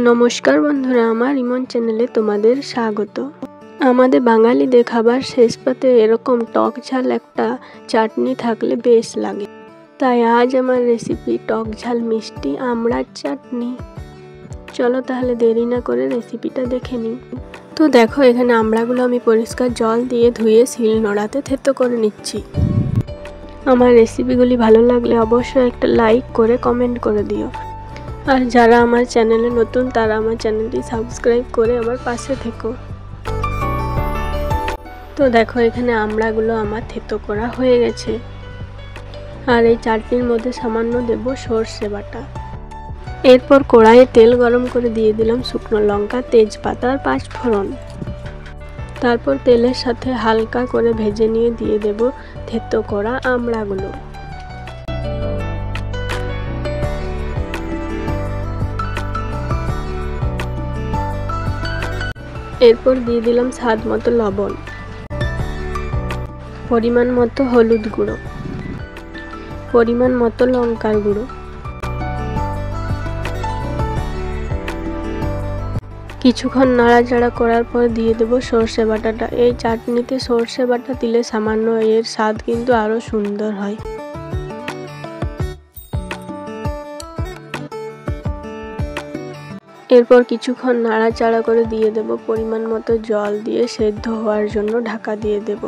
নমস্কার বন্ধুরা, আমার ইমন চ্যানেলে তোমাদের স্বাগত। আমাদের বাঙালিদের খাবার শেষ পাতে এরকম টক ঝাল একটা চাটনি থাকলে বেশ লাগে। তাই আজ আমার রেসিপি টক ঝাল মিষ্টি আমড়ার চাটনি। চলো তাহলে দেরি না করে রেসিপিটা দেখে নিই। তো দেখো, এখানে আমড়াগুলো আমি পরিষ্কার জল দিয়ে ধুয়ে শিল নোড়াতে থেতো করে নিচ্ছি। আমার রেসিপিগুলি ভালো লাগলে অবশ্যই একটা লাইক করে কমেন্ট করে দিও। আর যারা আমার চ্যানেলে নতুন তারা আমার চ্যানেলটি সাবস্ক্রাইব করে আমার পাশে থেকো। তো দেখো, এখানে আমড়াগুলো আমার থেতো করা হয়ে গেছে। আর এই চাটনির মধ্যে সামান্য দেব সর্ষে বাটা। এরপর কড়াইয়ে তেল গরম করে দিয়ে দিলাম শুকনো লঙ্কা, তেজপাতা আর 5 ফোড়ন। তারপর তেলের সাথে হালকা করে ভেজে নিয়ে দিয়ে দেব থেতো করা আমড়াগুলো। এরপর দিয়ে দিলাম স্বাদ মতো লবণ, পরিমাণ মতো হলুদ গুঁড়ো, পরিমাণ মতো লঙ্কার গুঁড়ো। কিছুক্ষণ নাড়াচাড়া করার পর দিয়ে দেব সর্ষে বাটাটা। এই চাটনিতে সর্ষে বাটা দিলে সামান্য এর স্বাদ কিন্তু আরও সুন্দর হয়। এরপর কিছুক্ষণ নাড়াচাড়া করে দিয়ে দেব পরিমাণ মতো জল দিয়ে সেদ্ধ হওয়ার জন্য ঢাকা দিয়ে দেব।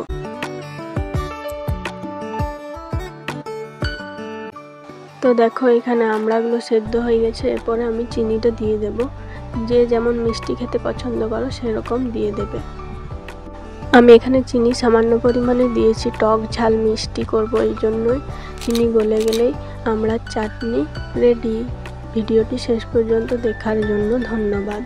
তো দেখো, এখানে আমড়াগুলো সেদ্ধ হয়ে গেছে। এরপরে আমি চিনিটা দিয়ে দেব। যে যেমন মিষ্টি খেতে পছন্দ করো সেরকম দিয়ে দেবে। আমি এখানে চিনি সামান্য পরিমাণে দিয়েছি, টক ঝাল মিষ্টি করব, এই জন্যই। চিনি গলে গেলেই আমড়ার চাটনি রেডি। ভিডিওটি শেষ পর্যন্ত দেখার জন্য ধন্যবাদ।